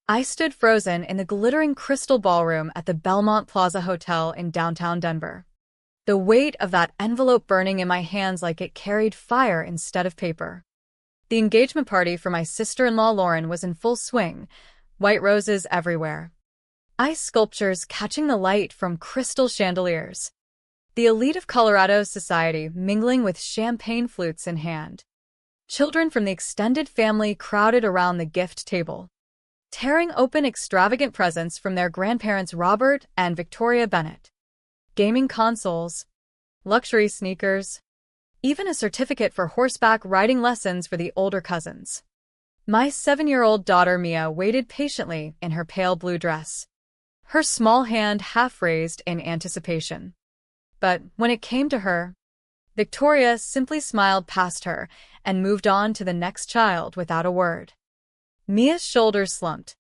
I stood frozen in the glittering crystal ballroom at the Belmont Plaza Hotel in downtown Denver. The weight of that envelope burning in my hands like it carried fire instead of paper. The engagement party for my sister-in-law Lauren was in full swing, white roses everywhere. Ice sculptures catching the light from crystal chandeliers. The elite of Colorado's society mingling with champagne flutes in hand. Children from the extended family crowded around the gift table, tearing open extravagant presents from their grandparents Robert and Victoria Bennett. Gaming consoles, luxury sneakers, even a certificate for horseback riding lessons for the older cousins. My 7-year-old daughter Mia waited patiently in her pale blue dress, her small hand half raised in anticipation. But when it came to her, Victoria simply smiled past her and moved on to the next child without a word. Mia's shoulders slumped.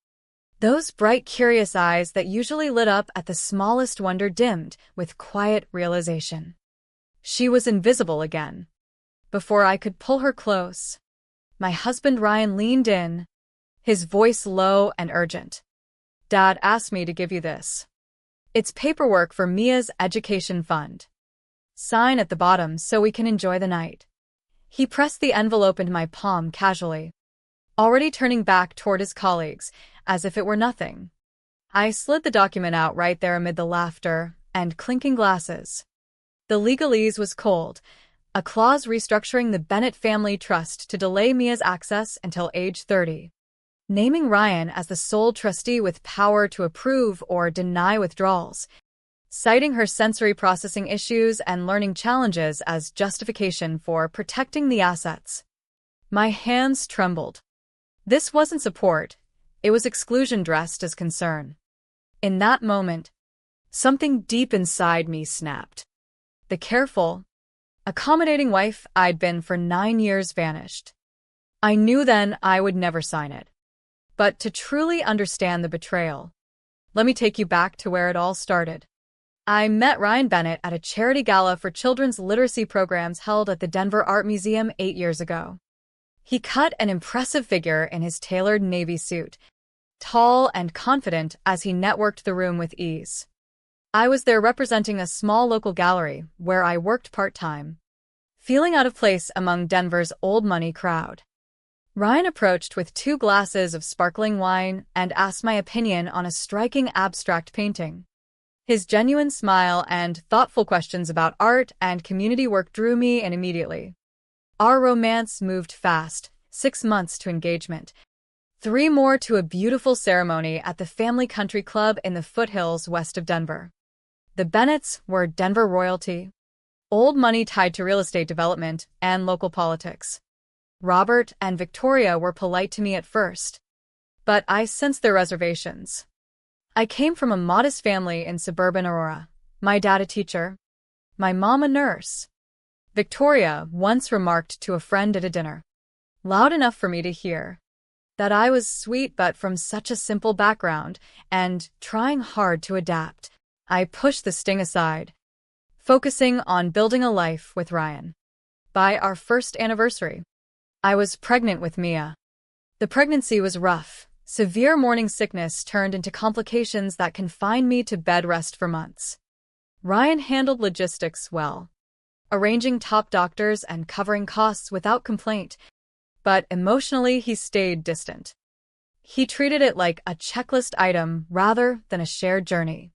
Those bright, curious eyes that usually lit up at the smallest wonder dimmed with quiet realization. She was invisible again. Before I could pull her close, my husband Ryan leaned in, his voice low and urgent. "Dad asked me to give you this. It's paperwork for Mia's education fund. Sign at the bottom so we can enjoy the night." He pressed the envelope into my palm casually, already turning back toward his colleagues, as if it were nothing. I slid the document out right there amid the laughter and clinking glasses. The legalese was cold, a clause restructuring the Bennett family trust to delay Mia's access until age 30. Naming Ryan as the sole trustee with power to approve or deny withdrawals, citing her sensory processing issues and learning challenges as justification for protecting the assets. My hands trembled. This wasn't support, it was exclusion dressed as concern. In that moment, something deep inside me snapped. The careful, accommodating wife I'd been for 9 years vanished. I knew then I would never sign it. But to truly understand the betrayal, let me take you back to where it all started. I met Ryan Bennett at a charity gala for children's literacy programs held at the Denver Art Museum 8 years ago. He cut an impressive figure in his tailored navy suit, tall and confident as he networked the room with ease. I was there representing a small local gallery where I worked part-time, feeling out of place among Denver's old money crowd. Ryan approached with 2 glasses of sparkling wine and asked my opinion on a striking abstract painting. His genuine smile and thoughtful questions about art and community work drew me in immediately. Our romance moved fast, 6 months to engagement, 3 more to a beautiful ceremony at the Family Country Club in the foothills west of Denver. The Bennetts were Denver royalty, old money tied to real estate development and local politics. Robert and Victoria were polite to me at first, but I sensed their reservations. I came from a modest family in suburban Aurora, my dad a teacher, my mom a nurse. Victoria once remarked to a friend at a dinner, loud enough for me to hear, that I was sweet but from such a simple background and trying hard to adapt. I pushed the sting aside, focusing on building a life with Ryan. By our first anniversary, I was pregnant with Mia. The pregnancy was rough. Severe morning sickness turned into complications that confined me to bed rest for months. Ryan handled logistics well, arranging top doctors and covering costs without complaint, but emotionally he stayed distant. He treated it like a checklist item rather than a shared journey.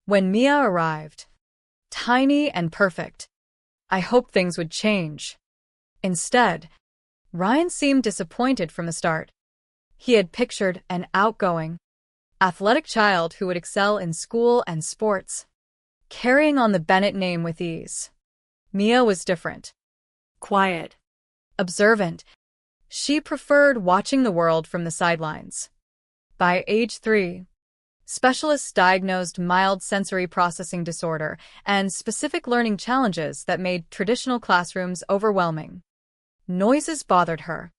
When Mia arrived, tiny and perfect, I hoped things would change. Instead, Ryan seemed disappointed from the start. He had pictured an outgoing, athletic child who would excel in school and sports, carrying on the Bennett name with ease. Mia was different. Quiet. Observant. She preferred watching the world from the sidelines. By age 3, specialists diagnosed mild sensory processing disorder and specific learning challenges that made traditional classrooms overwhelming. Noises bothered her.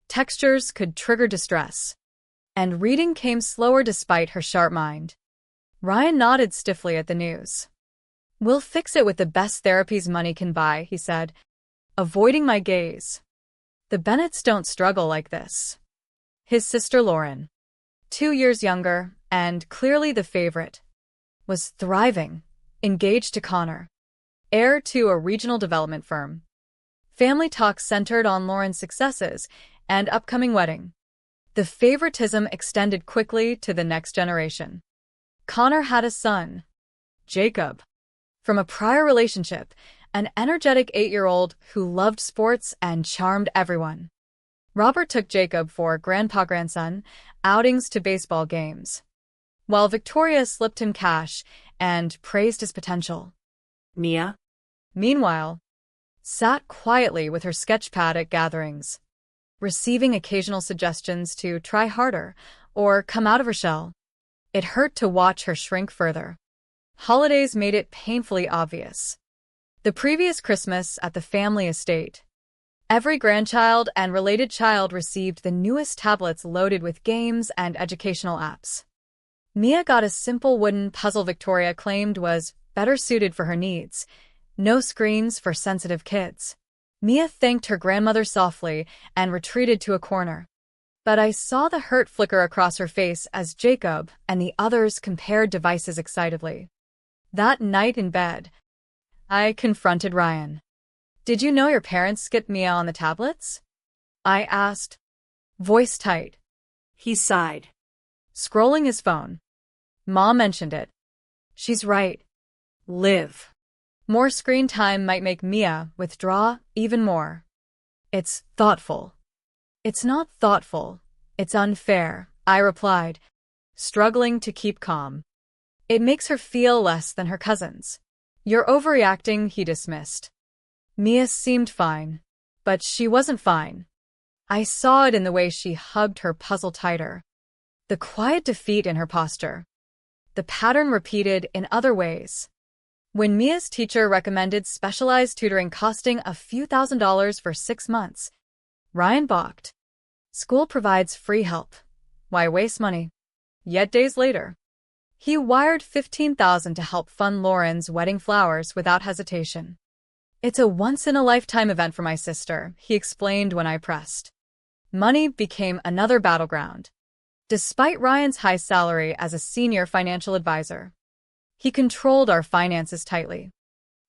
Textures could trigger distress. And reading came slower despite her sharp mind. Ryan nodded stiffly at the news. "We'll fix it with the best therapies money can buy," he said, avoiding my gaze. "The Bennetts don't struggle like this." His sister Lauren, 2 years younger, and clearly the favorite, was thriving, engaged to Connor, heir to a regional development firm. Family talk centered on Lauren's successes and upcoming wedding. The favoritism extended quickly to the next generation. Connor had a son, Jacob, from a prior relationship, an energetic 8-year-old who loved sports and charmed everyone. Robert took Jacob for grandpa-grandson outings to baseball games, while Victoria slipped him cash and praised his potential. Mia, Meanwhile, sat quietly with her sketchpad at gatherings, receiving occasional suggestions to try harder or come out of her shell. It hurt to watch her shrink further. Holidays made it painfully obvious. The previous Christmas at the family estate, every grandchild and related child received the newest tablets loaded with games and educational apps. Mia got a simple wooden puzzle Victoria claimed was better suited for her needs. No screens for sensitive kids. Mia thanked her grandmother softly and retreated to a corner. But I saw the hurt flicker across her face as Jacob and the others compared devices excitedly. That night in bed, I confronted Ryan. "Did you know your parents skipped Mia on the tablets?" I asked, voice tight. he sighed. Scrolling his phone. "Mom mentioned it. She's right. Live. More screen time might make Mia withdraw even more." "It's thoughtful." "It's not thoughtful. It's unfair," I replied, struggling to keep calm. "It makes her feel less than her cousins." "You're overreacting," he dismissed. Mia seemed fine, but she wasn't fine. I saw it in the way she hugged her puzzle tighter, the quiet defeat in her posture. The pattern repeated in other ways. When Mia's teacher recommended specialized tutoring costing a few $1,000s for 6 months, Ryan balked. School provides free help. Why waste money? Yet days later, he wired $15,000 to help fund Lauren's wedding flowers without hesitation. "It's a once-in-a-lifetime event for my sister," he explained when I pressed. Money became another battleground. Despite Ryan's high salary as a senior financial advisor, he controlled our finances tightly.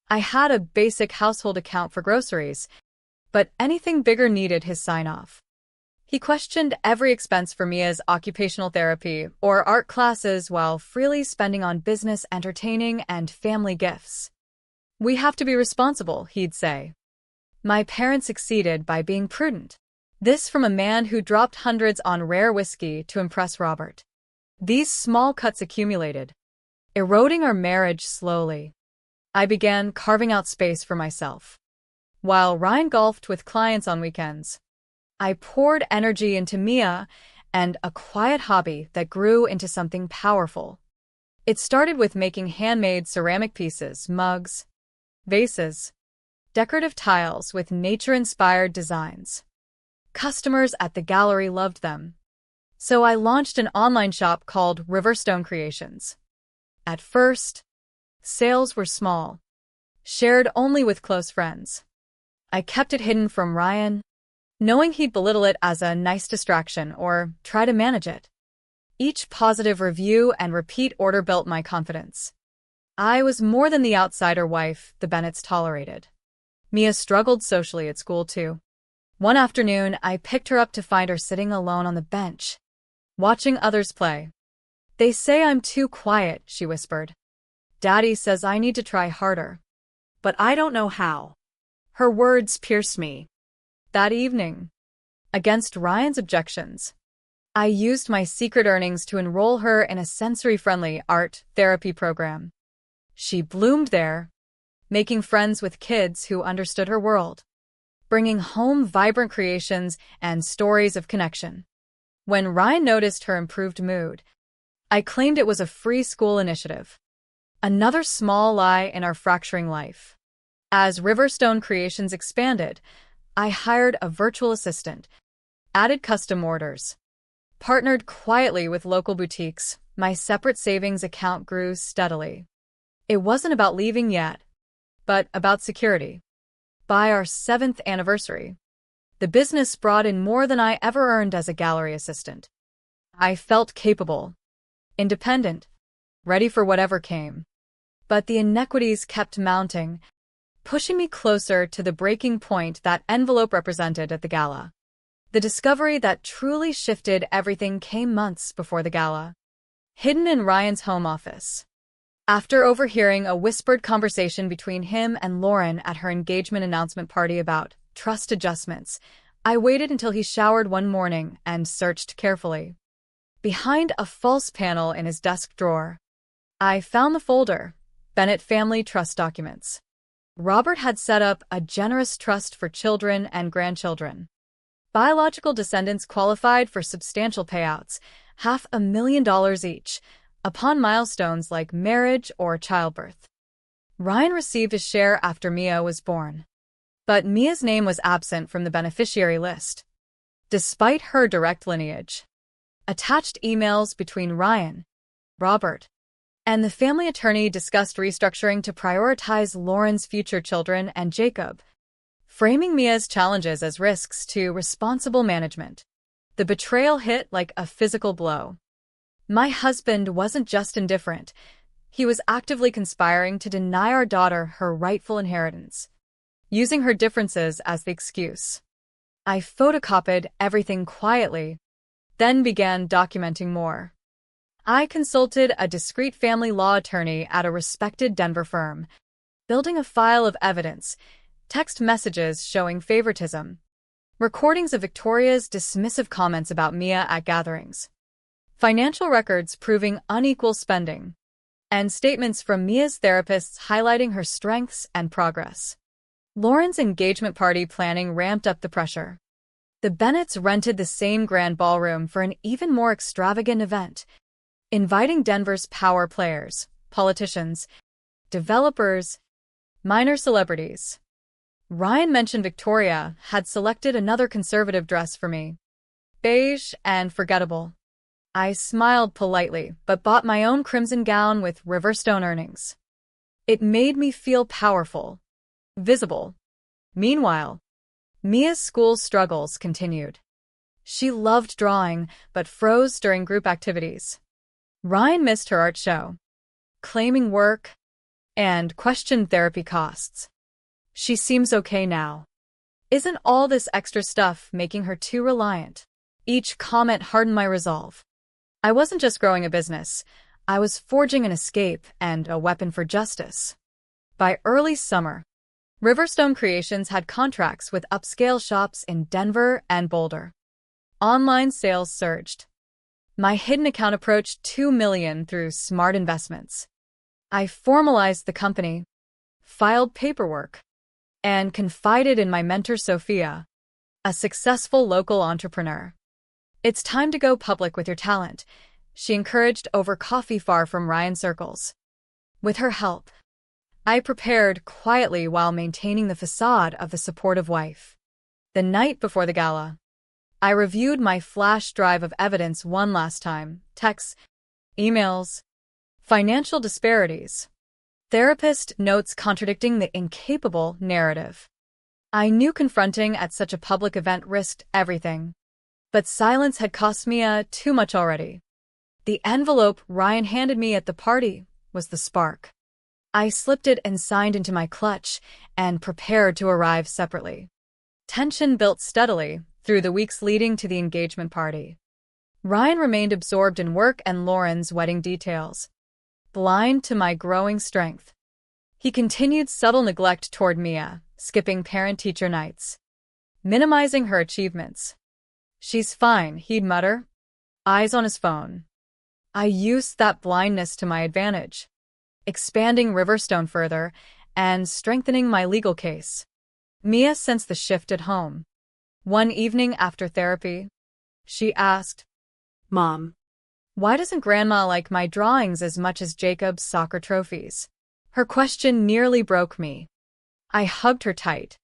I had a basic household account for groceries, but anything bigger needed his sign-off. He questioned every expense for Mia's occupational therapy or art classes while freely spending on business, entertaining, and family gifts. "We have to be responsible," he'd say. My parents succeeded by being prudent. This from a man who dropped hundreds on rare whiskey to impress Robert. These small cuts accumulated, eroding our marriage slowly. I began carving out space for myself. While Ryan golfed with clients on weekends, I poured energy into Mia and a quiet hobby that grew into something powerful. It started with making handmade ceramic pieces, mugs, vases, decorative tiles with nature-inspired designs. Customers at the gallery loved them. So I launched an online shop called Riverstone Creations. At first, sales were small, shared only with close friends. I kept it hidden from Ryan, knowing he'd belittle it as a nice distraction or try to manage it. Each positive review and repeat order built my confidence. I was more than the outsider wife the Bennetts tolerated. Mia struggled socially at school too. One afternoon, I picked her up to find her sitting alone on the bench, watching others play. "They say I'm too quiet," she whispered. "Daddy says I need to try harder. But I don't know how." Her words pierced me. That evening, against Ryan's objections, I used my secret earnings to enroll her in a sensory-friendly art therapy program. She bloomed there, making friends with kids who understood her world, bringing home vibrant creations and stories of connection. When Ryan noticed her improved mood, I claimed it was a free school initiative. Another small lie in our fracturing life. As Riverstone Creations expanded, I hired a virtual assistant, added custom orders, partnered quietly with local boutiques. My separate savings account grew steadily. It wasn't about leaving yet, but about security. By our 7th anniversary, the business brought in more than I ever earned as a gallery assistant. I felt capable, independent, ready for whatever came. But the inequities kept mounting, pushing me closer to the breaking point that envelope represented at the gala. The discovery that truly shifted everything came months before the gala. Hidden in Ryan's home office. After overhearing a whispered conversation between him and Lauren at her engagement announcement party about trust adjustments, I waited until he showered one morning and searched carefully. Behind a false panel in his desk drawer, I found the folder, Bennett Family Trust Documents. Robert had set up a generous trust for children and grandchildren. Biological descendants qualified for substantial payouts, $500,000 each, upon milestones like marriage or childbirth. Ryan received his share after Mia was born. But Mia's name was absent from the beneficiary list, despite her direct lineage. Attached emails between Ryan, Robert, and the family attorney discussed restructuring to prioritize Lauren's future children and Jacob, framing Mia's challenges as risks to responsible management. The betrayal hit like a physical blow. My husband wasn't just indifferent. He was actively conspiring to deny our daughter her rightful inheritance, using her differences as the excuse. I photocopied everything quietly, then began documenting more. I consulted a discreet family law attorney at a respected Denver firm, building a file of evidence, text messages showing favoritism, recordings of Victoria's dismissive comments about Mia at gatherings, financial records proving unequal spending, and statements from Mia's therapists highlighting her strengths and progress. Lauren's engagement party planning ramped up the pressure. The Bennetts rented the same grand ballroom for an even more extravagant event, inviting Denver's power players, politicians, developers, minor celebrities. Ryan mentioned Victoria had selected another conservative dress for me, beige and forgettable. I smiled politely, but bought my own crimson gown with Riverstone earnings. It made me feel powerful, visible. Meanwhile, Mia's school struggles continued. She loved drawing, but froze during group activities. Ryan missed her art show, claiming work, and questioned therapy costs. She seems okay now. Isn't all this extra stuff making her too reliant? Each comment hardened my resolve. I wasn't just growing a business. I was forging an escape and a weapon for justice. By early summer, Riverstone Creations had contracts with upscale shops in Denver and Boulder. Online sales surged. My hidden account approached $2 million through smart investments. I formalized the company, filed paperwork, and confided in my mentor Sophia, a successful local entrepreneur. It's time to go public with your talent, she encouraged over coffee far from Ryan circles. With her help, I prepared quietly while maintaining the facade of the supportive wife. The night before the gala, I reviewed my flash drive of evidence one last time: texts, emails, financial disparities, therapist notes contradicting the incapable narrative. I knew confronting at such a public event risked everything, but silence had cost Mia too much already. The envelope Ryan handed me at the party was the spark. I slipped it and signed into my clutch and prepared to arrive separately. Tension built steadily through the weeks leading to the engagement party. Ryan remained absorbed in work and Lauren's wedding details, blind to my growing strength. He continued subtle neglect toward Mia, skipping parent-teacher nights, minimizing her achievements. She's fine, he'd mutter, eyes on his phone. I used that blindness to my advantage, expanding Riverstone further and strengthening my legal case. Mia sensed the shift at home. One evening after therapy, she asked, Mom, "Why doesn't Grandma like my drawings as much as Jacob's soccer trophies?" Her question nearly broke me. I hugged her tight.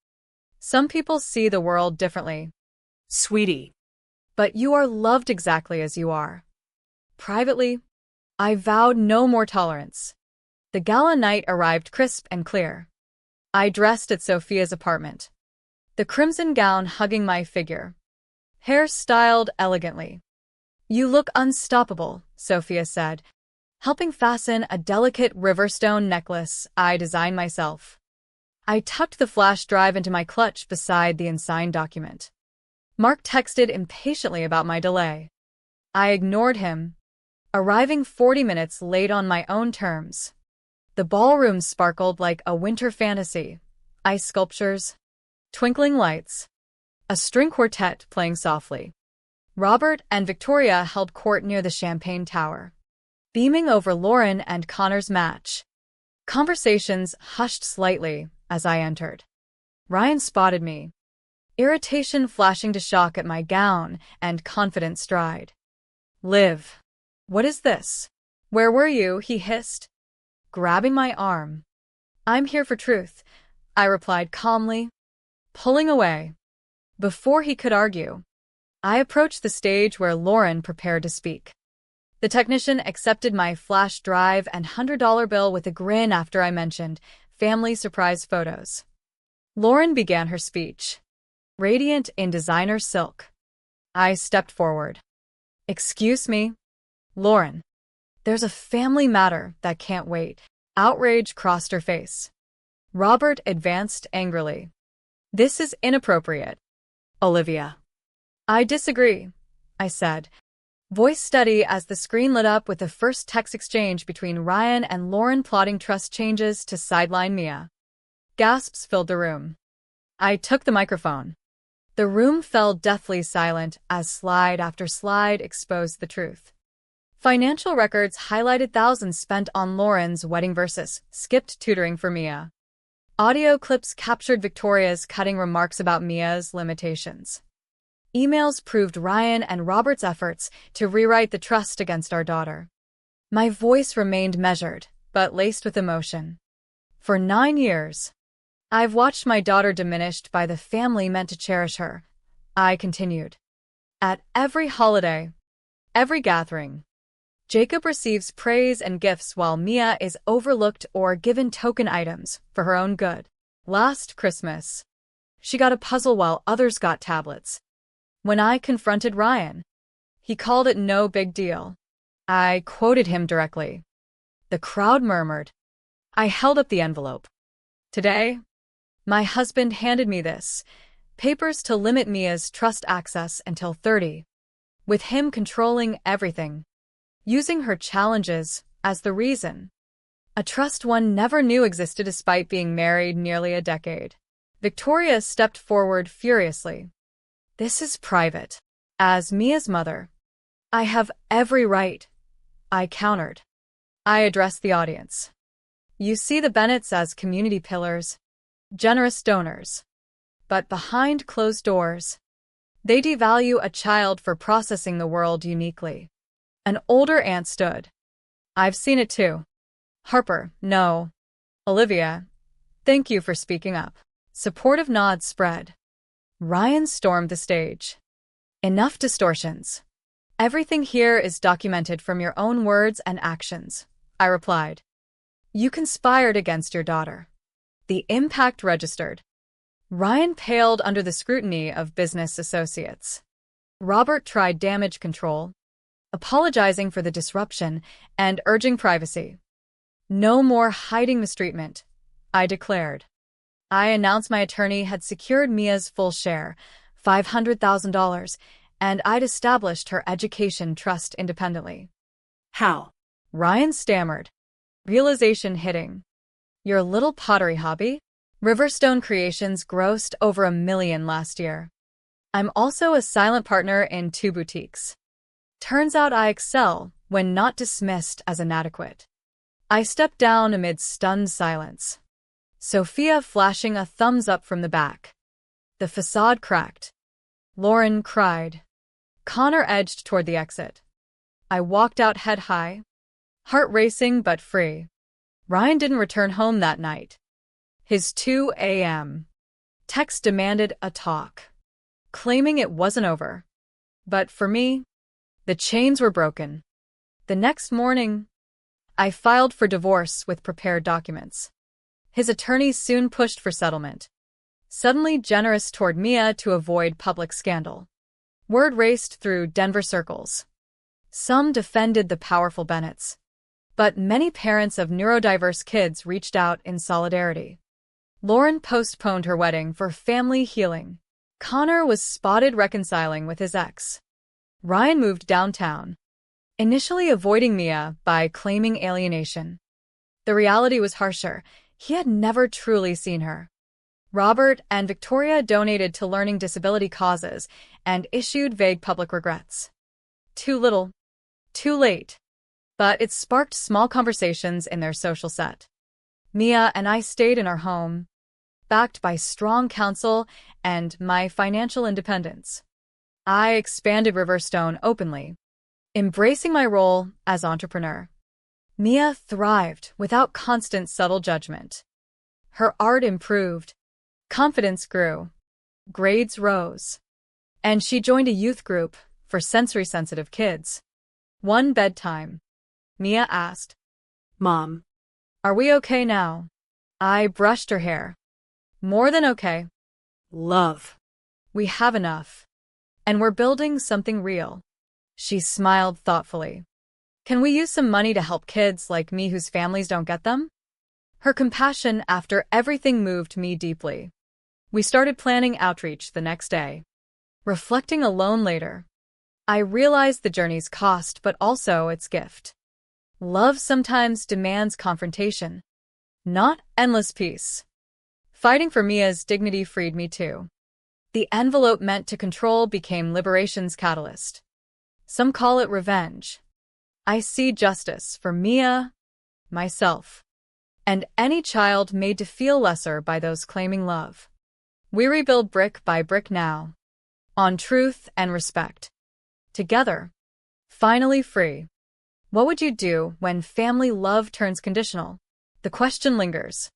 Some people see the world differently, sweetie, but you are loved exactly as you are. Privately, I vowed no more tolerance. The gala night arrived crisp and clear. I dressed at Sophia's apartment, the crimson gown hugging my figure, hair styled elegantly. You look unstoppable, Sophia said, helping fasten a delicate riverstone necklace I designed myself. I tucked the flash drive into my clutch beside the unsigned document. Mark texted impatiently about my delay. I ignored him, arriving 40 minutes late on my own terms. The ballroom sparkled like a winter fantasy. Ice sculptures, twinkling lights, a string quartet playing softly. Robert and Victoria held court near the champagne tower, beaming over Lauren and Connor's match. Conversations hushed slightly as I entered. Ryan spotted me, irritation flashing to shock at my gown and confident stride. Liv, what is this? Where were you? He hissed, grabbing my arm. I'm here for truth, I replied calmly, pulling away. Before he could argue, I approached the stage where Lauren prepared to speak. The technician accepted my flash drive and $100 bill with a grin after I mentioned family surprise photos. Lauren began her speech, radiant in designer silk. I stepped forward. Excuse me, Lauren. There's a family matter that can't wait. Outrage crossed her face. Robert advanced angrily. This is inappropriate, Olivia. I disagree, I said, voice steady as the screen lit up with the first text exchange between Ryan and Lauren plotting trust changes to sideline Mia. Gasps filled the room. I took the microphone. The room fell deathly silent as slide after slide exposed the truth. Financial records highlighted thousands spent on Lauren's wedding versus skipped tutoring for Mia. Audio clips captured Victoria's cutting remarks about Mia's limitations. Emails proved Ryan and Robert's efforts to rewrite the trust against our daughter. My voice remained measured, but laced with emotion. For 9 years, I've watched my daughter diminished by the family meant to cherish her, I continued. At every holiday, every gathering, Jacob receives praise and gifts while Mia is overlooked or given token items for her own good. Last Christmas, she got a puzzle while others got tablets. When I confronted Ryan, he called it no big deal. I quoted him directly. The crowd murmured. I held up the envelope. Today, my husband handed me this, papers to limit Mia's trust access until 30, with him controlling everything, using her challenges as the reason. A trust one never knew existed despite being married nearly a decade. Victoria stepped forward furiously. This is private. As Mia's mother, I have every right, I countered. I addressed the audience. You see the Bennetts as community pillars, generous donors. But behind closed doors, they devalue a child for processing the world uniquely. An older aunt stood. I've seen it too. Harper, no. Olivia, thank you for speaking up. Supportive nods spread. Ryan stormed the stage. Enough distortions. Everything here is documented from your own words and actions, I replied. You conspired against your daughter. The impact registered. Ryan paled under the scrutiny of business associates. Robert tried damage control, apologizing for the disruption and urging privacy. No more hiding mistreatment, I declared. I announced my attorney had secured Mia's full share, $500,000, and I'd established her education trust independently. How? Ryan stammered, realization hitting. Your little pottery hobby? Riverstone Creations grossed over $1 million last year. I'm also a silent partner in 2 boutiques. Turns out I excel when not dismissed as inadequate. I stepped down amid stunned silence. Sophia flashing a thumbs up from the back. The facade cracked. Lauren cried. Connor edged toward the exit. I walked out head high, heart racing but free. Ryan didn't return home that night. His 2 a.m. text demanded a talk, claiming it wasn't over. But for me, the chains were broken. The next morning, I filed for divorce with prepared documents. His attorneys soon pushed for settlement, suddenly generous toward Mia to avoid public scandal. Word raced through Denver circles. Some defended the powerful Bennets, but many parents of neurodiverse kids reached out in solidarity. Lauren postponed her wedding for family healing. Connor was spotted reconciling with his ex. Ryan moved downtown, initially avoiding Mia by claiming alienation. The reality was harsher. He had never truly seen her. Robert and Victoria donated to learning disability causes and issued vague public regrets. Too little, too late. But it sparked small conversations in their social set. Mia and I stayed in our home, backed by strong counsel and my financial independence. I expanded Riverstone openly, embracing my role as entrepreneur. Mia thrived without constant subtle judgment. Her art improved, confidence grew, grades rose, and she joined a youth group for sensory-sensitive kids. One bedtime, Mia asked, Mom, "Are we okay now?" I brushed her hair. "More than okay. love. We have enough. And we're building something real." She smiled thoughtfully. "Can we use some money to help kids like me whose families don't get them?" Her compassion after everything moved me deeply. We started planning outreach the next day. Reflecting alone later, I realized the journey's cost but also its gift. Love sometimes demands confrontation, not endless peace. Fighting for Mia's dignity freed me too. The envelope meant to control became liberation's catalyst. Some call it revenge. I see justice for Mia, myself, and any child made to feel lesser by those claiming love. We rebuild brick by brick now, on truth and respect. Together, finally free. What would you do when family love turns conditional? The question lingers.